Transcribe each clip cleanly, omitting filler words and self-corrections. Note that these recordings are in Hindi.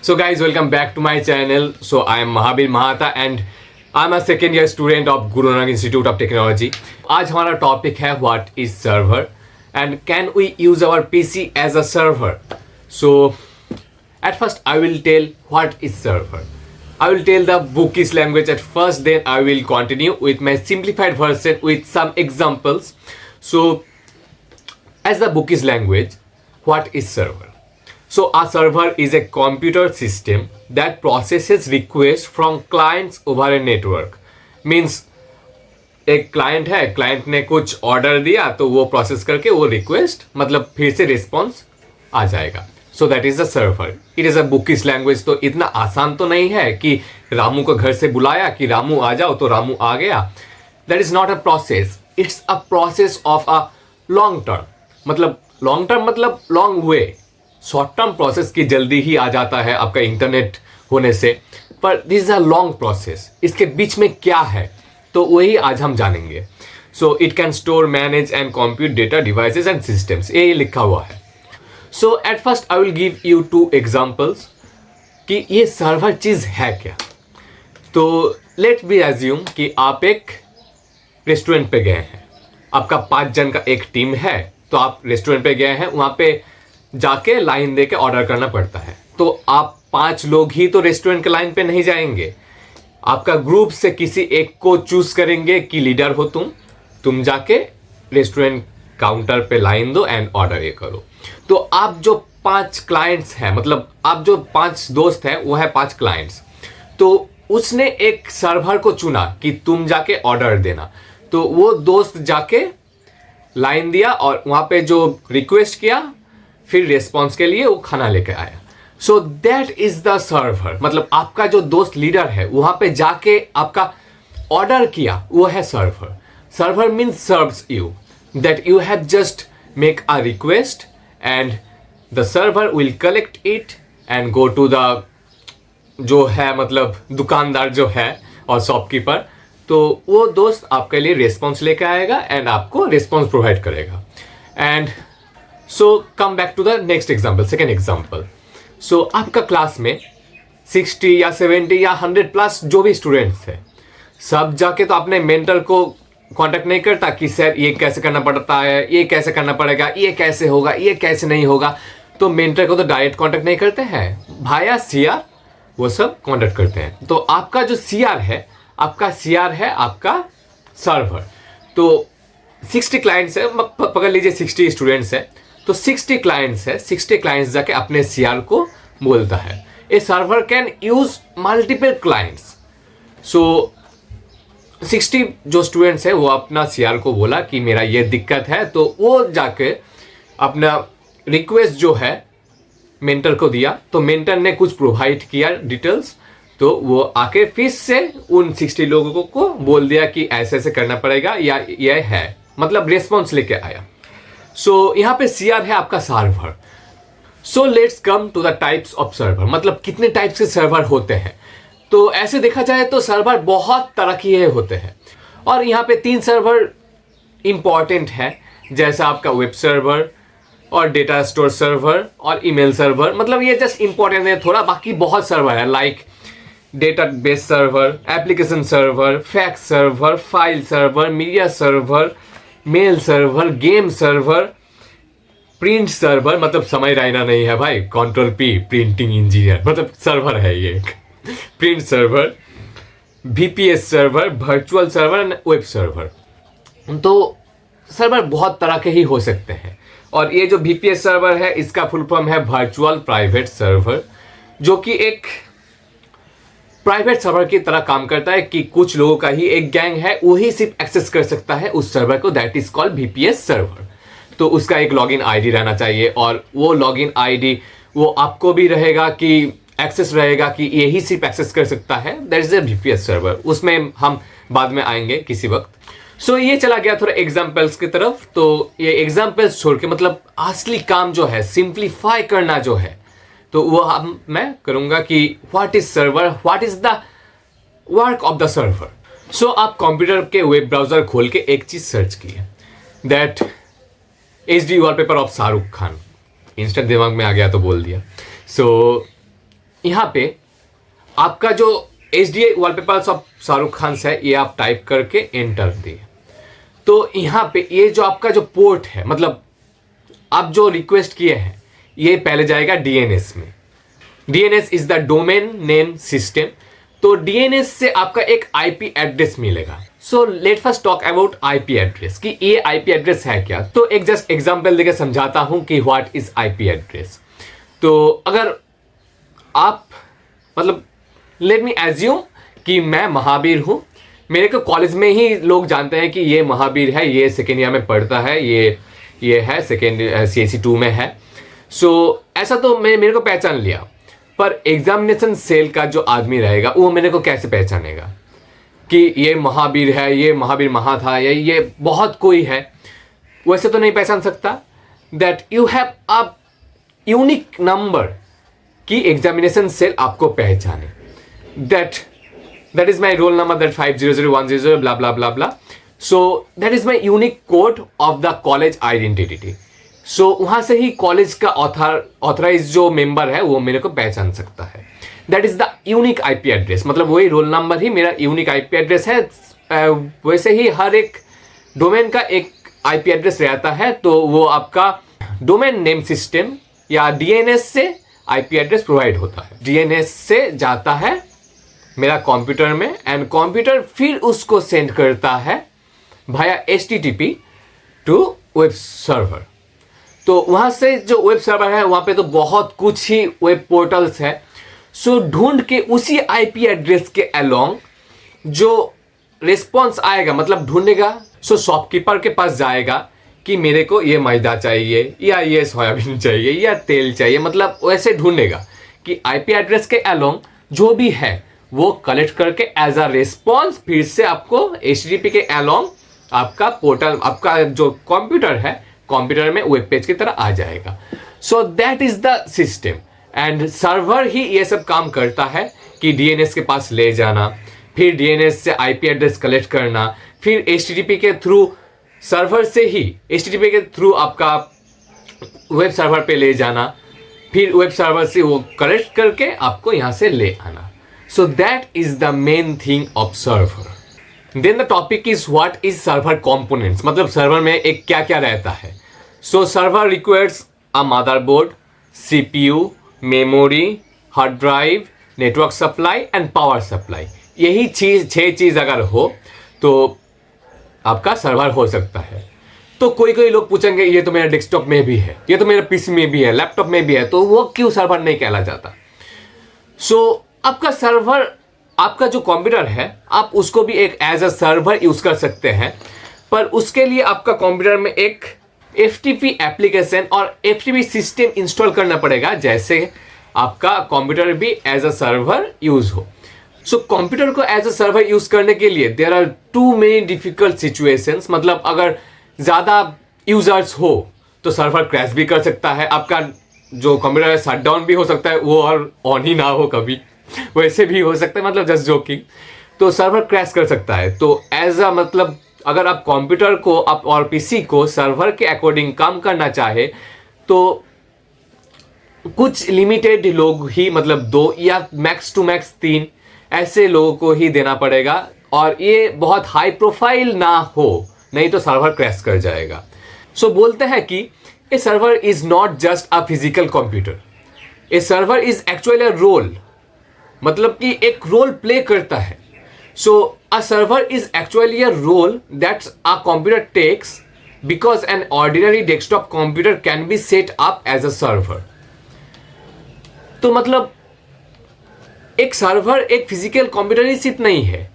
So guys, welcome back to my channel. So I am Mahabir Mahata and I'm a second year student of Guru Nanak Institute of Technology. आज हमारा टॉपिक है what is server and can we use our PC as a server. So at first I will tell what is server. I will tell the bookish language at first, then I will continue with my simplified version with some examples. So as the bookish language, what is server? So a server is a computer system that processes requests from clients over a network. Means एक क्लाइंट है, क्लाइंट ने कुछ ऑर्डर दिया तो वो प्रोसेस करके वो रिक्वेस्ट मतलब फिर से रिस्पॉन्स आ जाएगा. So that is a server. It is a bookish language. तो इतना आसान तो नहीं है कि रामू को घर से बुलाया कि रामू आ जाओ तो रामू आ गया. That is not a process. It's a process of a long term. मतलब लॉन्ग टर्म मतलब long way. Short term process की जल्दी ही आ जाता है आपका इंटरनेट होने से, पर this is a long process. इसके बीच में क्या है तो वही आज हम जानेंगे. So it can store, manage and compute data, devices and systems. ये लिखा हुआ है. So at first I will give you 2 examples कि ये सर्वर चीज है क्या. तो लेट बी एज्यूम कि आप एक रेस्टोरेंट पे गए हैं. आपका 5 जन का एक टीम है. तो आप रेस्टोरेंट पे गए हैं, वहां पे जाके लाइन दे के ऑर्डर करना पड़ता है. तो आप 5 लोग ही तो रेस्टोरेंट के लाइन पे नहीं जाएंगे. आपका ग्रुप से किसी एक को चूज करेंगे कि लीडर हो तुम जाके रेस्टोरेंट काउंटर पे लाइन दो एंड ऑर्डर ये करो. तो आप जो 5 क्लाइंट्स हैं, मतलब आप जो 5 दोस्त हैं वो है 5 क्लाइंट्स. तो उसने एक सर्वर को चुना कि तुम जाके ऑर्डर देना. तो वो दोस्त जाके लाइन दिया और वहां पे जो रिक्वेस्ट किया फिर रेस्पॉन्स के लिए वो खाना लेके आया. सो दैट इज द सर्वर. मतलब आपका जो दोस्त लीडर है वहां पे जाके आपका ऑर्डर किया वो है server. Server means serves you. That you have just make a request and the server will collect it and go to the जो है मतलब दुकानदार जो है और शॉपकीपर. तो वो दोस्त आपके लिए रेस्पॉन्स लेके आएगा एंड आपको रेस्पॉन्स प्रोवाइड करेगा. And so come back to the next example, second example. So आपका क्लास में 60 या 70 या 100 प्लस जो भी स्टूडेंट्स थे, सब जाके तो अपने मेंटर को कांटेक्ट नहीं करता कि सर ये कैसे करना पड़ता है, ये कैसे करना पड़ेगा, ये कैसे होगा, ये कैसे नहीं होगा. तो मेंटर को तो डायरेक्ट कांटेक्ट नहीं करते हैं, भाया सीआर वो सब कांटेक्ट करते हैं. तो आपका जो सीआर है, आपका सीआर है आपका सर्वर. तो 60 क्लाइंट्स है, पकड़ लीजिए 60 स्टूडेंट्स है. तो 60 क्लाइंट्स है, 60 क्लाइंट्स जाके अपने सीआर को बोलता है. A server can use multiple clients. So 60 जो स्टूडेंट्स है वो अपना सीआर को बोला कि मेरा ये दिक्कत है. तो वो जाके अपना रिक्वेस्ट जो है मेंटर को दिया. तो मेंटर ने कुछ प्रोवाइड किया डिटेल्स. तो वो आके फिर से उन 60 लोगों को बोल दिया कि ऐसे ऐसे करना पड़ेगा या ये है, मतलब रेस्पॉन्स लेके आया. सो यहाँ पे सीआर है आपका server. So let's come to the types of server. मतलब कितने टाइप्स के सर्वर होते हैं. तो ऐसे देखा जाए तो सर्वर बहुत तरह के होते हैं और यहाँ पे 3 सर्वर इंपॉर्टेंट है, जैसा आपका वेब सर्वर और डेटा स्टोर सर्वर और ईमेल सर्वर. मतलब ये जस्ट इंपॉर्टेंट है थोड़ा. बाकी बहुत सर्वर है like database server, application server, fax server, file server, media server, mail server, game server, print server. मतलब समझ रहना नहीं है भाई, कंट्रोल पी प्रिंटिंग इंजीनियर मतलब सर्वर है ये. Print server, VPS server, virtual server and web server. तो सर्वर बहुत तरह के ही हो सकते हैं. और ये जो VPS सर्वर है इसका फुल फॉर्म है वर्चुअल प्राइवेट सर्वर, जो कि एक प्राइवेट सर्वर की तरह काम करता है कि कुछ लोगों का ही एक गैंग है, वही सिर्फ एक्सेस कर सकता है उस सर्वर को. That is called VPS server. तो उसका एक लॉगिन आईडी रहना चाहिए और वो लॉगिन आईडी वो आपको भी रहेगा कि एक्सेस रहेगा कि यही सिर्फ एक्सेस कर सकता है. That is a VPS server. उसमें हम बाद में आएंगे किसी वक्त. सो ये चला गया थोड़ा एग्जाम्पल्स की तरफ. तो ये एग्जाम्पल्स छोड़ के मतलब असली काम जो है, सिंप्लीफाई करना जो है, तो वो मैं करूंगा कि what is server, what is the work of the server. So आप कंप्यूटर के वेब ब्राउजर खोल के एक चीज सर्च किए, that HD wallpaper of Shahrukh Khan. Instant दिमाग में आ गया तो बोल दिया. सो यहाँ पे आपका जो HDA wallpapers of Shahrukh Khan है ये आप टाइप करके एंटर दिए, तो यहाँ पे ये जो आपका जो पोर्ट है, मतलब आप जो रिक्वेस्ट किए हैं, ये पहले जाएगा DNS में। DNS is the domain name system. तो DNS से आपका एक IP एड्रेस मिलेगा। So let first talk about IP address कि ये IP एड्रेस है क्या। तो एक जस्ट एग्जांपल देकर समझाता हूं कि व्हाट इज IP एड्रेस। तो अगर आप मतलब लेट मी एज्यूम कि मैं महावीर हूं, मेरे को कॉलेज में ही लोग जानते हैं कि ये महावीर है, ये सेकेंड ईयर में पढ़ता है, ये है सेकेंड CSE 2 में है। सो ऐसा तो मेरे को पहचान लिया, पर एग्जामिनेशन सेल का जो आदमी रहेगा वो मेरे को कैसे पहचानेगा कि ये महावीर है, ये महावीर महा था, या ये बहुत कोई है। वैसे तो नहीं पहचान सकता। That you have a unique number कि एग्जामिनेशन सेल आपको पहचाने। That is my roll number, that 500100 blah blah blah blah. So that is my unique code of the college identity. So वहां से ही कॉलेज का ऑथराइज जो मेंबर है वो मेरे को पहचान सकता है। That is the unique IP address, मतलब वही रोल नंबर ही मेरा यूनिक IP एड्रेस है। वैसे ही हर एक डोमेन का एक IP एड्रेस रहता है, तो वो आपका डोमेन नेम सिस्टम या DNS से IP एड्रेस प्रोवाइड होता है। DNS से जाता है मेरा कंप्यूटर में, एंड कंप्यूटर फिर उसको सेंड करता है भाया HTTP टू वेब सर्वर। तो वहां से जो वेब सर्वर है वहां पे तो बहुत कुछ ही वेब पोर्टल्स है। सो ढूंढ के उसी IP एड्रेस के अलोंग जो रिस्पॉन्स आएगा, मतलब ढूंढेगा। सो शॉपकीपर के पास जाएगा कि मेरे को ये मैदा चाहिए, या ये सोयाबीन चाहिए, या तेल चाहिए, मतलब वैसे ढूंढेगा कि IP एड्रेस के अलोंग जो भी है वो कलेक्ट करके एज अ रिस्पॉन्स फिर से आपको HTTP के अलोंग आपका पोर्टल, आपका जो कंप्यूटर है, कंप्यूटर में वेब पेज की तरह आ जाएगा। So that is the system, and server ही ये सब काम करता है कि DNS के पास ले जाना, फिर DNS से IP एड्रेस कलेक्ट करना, फिर HTTP के थ्रू सर्वर से ही HTTP के थ्रू आपका वेब सर्वर पे ले जाना, फिर वेब सर्वर से वो कलेक्ट करके आपको यहाँ से ले आना। So that is the main thing of server. Then the topic is what is server components, मतलब सर्वर में एक क्या क्या रहता है। So server requires a motherboard, CPU, memory, hard drive, network supply and power supply. यही छह चीज अगर हो तो आपका सर्वर हो सकता है। तो कोई लोग पूछेंगे ये तो मेरा डेस्कटॉप में भी है, ये तो मेरा PC में भी है, लैपटॉप में भी है, तो वो क्यों सर्वर नहीं कहला जाता। सो आपका सर्वर, आपका जो कंप्यूटर है आप उसको भी एक एज अ सर्वर यूज कर सकते हैं, पर उसके लिए आपका कंप्यूटर में एक FTP एप्लीकेशन और FTP सिस्टम इंस्टॉल करना पड़ेगा, जैसे आपका कंप्यूटर भी एज अ सर्वर यूज हो। सो कंप्यूटर को एज अ सर्वर यूज करने के लिए there are too many difficult situations, मतलब अगर ज़्यादा यूजर्स हो तो सर्वर क्रैश भी कर सकता है, आपका जो कंप्यूटर है शट डाउन भी हो सकता है, वो और ऑन ही ना हो कभी, वैसे भी हो सकता है, मतलब जस्ट जोकिंग। तो सर्वर क्रैश कर सकता है। तो एज अ मतलब अगर आप कंप्यूटर को आप और PC को सर्वर के अकॉर्डिंग काम करना चाहे तो कुछ लिमिटेड लोग ही, मतलब 2 या मैक्स टू मैक्स 3 ऐसे लोगों को ही देना पड़ेगा, और ये बहुत हाई प्रोफाइल ना हो, नहीं तो सर्वर क्रैश कर जाएगा। सो बोलते हैं कि a server is not just a physical computer, a server is actually a role, मतलब कि एक रोल प्ले करता है। So a server is actually a role that a computer takes, because an ordinary desktop computer can be set up as a server. तो मतलब एक सर्वर एक फिजिकल कंप्यूटर ही सिर्फ नहीं है,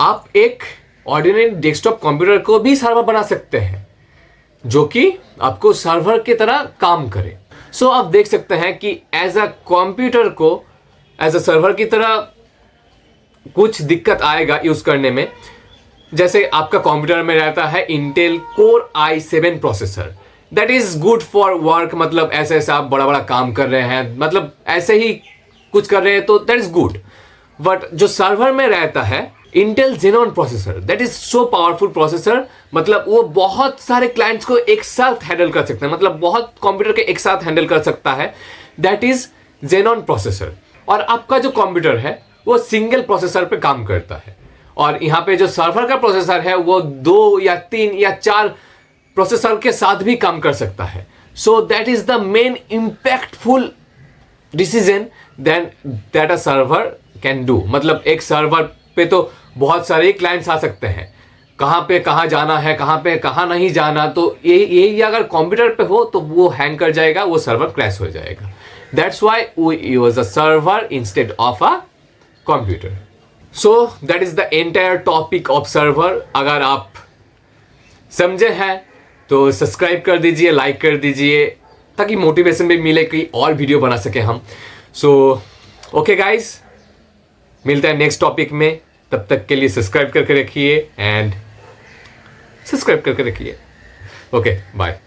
आप एक ऑर्डिनरी डेस्कटॉप कंप्यूटर को भी सर्वर बना सकते हैं जो कि आपको सर्वर की तरह काम करे। सो आप देख सकते हैं कि एज अ कंप्यूटर को एज अ सर्वर की तरह कुछ दिक्कत आएगा यूज करने में। जैसे आपका कंप्यूटर में रहता है Intel Core i7 processor, that is good for work, मतलब ऐसे आप बड़ा काम कर रहे हैं, मतलब ऐसे ही कुछ कर रहे हैं तो दैट इज गुड। बट जो सर्वर में रहता है Intel Xenon processor, that is so powerful processor, मतलब वो बहुत सारे क्लाइंट्स को एक साथ हैंडल कर सकते हैं, मतलब बहुत कंप्यूटर के एक साथ हैंडल कर सकता है। दैट इज Xenon प्रोसेसर, और आपका जो कंप्यूटर है वो सिंगल प्रोसेसर पे काम करता है, और यहाँ पे जो सर्वर का प्रोसेसर है वो 2 या 3 या 4 प्रोसेसर के साथ भी काम कर सकता है. सो that is the main impactful decision that a server can do. मतलब एक सर्वर पे तो बहुत सारे क्लाइंट्स आ सकते हैं, कहाँ पे कहाँ जाना है, कहाँ पे कहाँ नहीं जाना, तो यही अगर कंप्यूटर पे हो तो वो हैंग कर जाएगा, वो सर्वर क्रैश हो जाएगा. That's why we use a server instead of a computer. So that is the entire topic of server. अगर आप समझे हैं तो सब्सक्राइब कर दीजिए, लाइक कर दीजिए, ताकि मोटिवेशन भी मिले कि और वीडियो बना सके हम. सो ओके गाइज, मिलते हैं नेक्स्ट टॉपिक में. तब तक के लिए सब्सक्राइब करके रखिए एंड सब्सक्राइब करके रखिए. Okay, bye.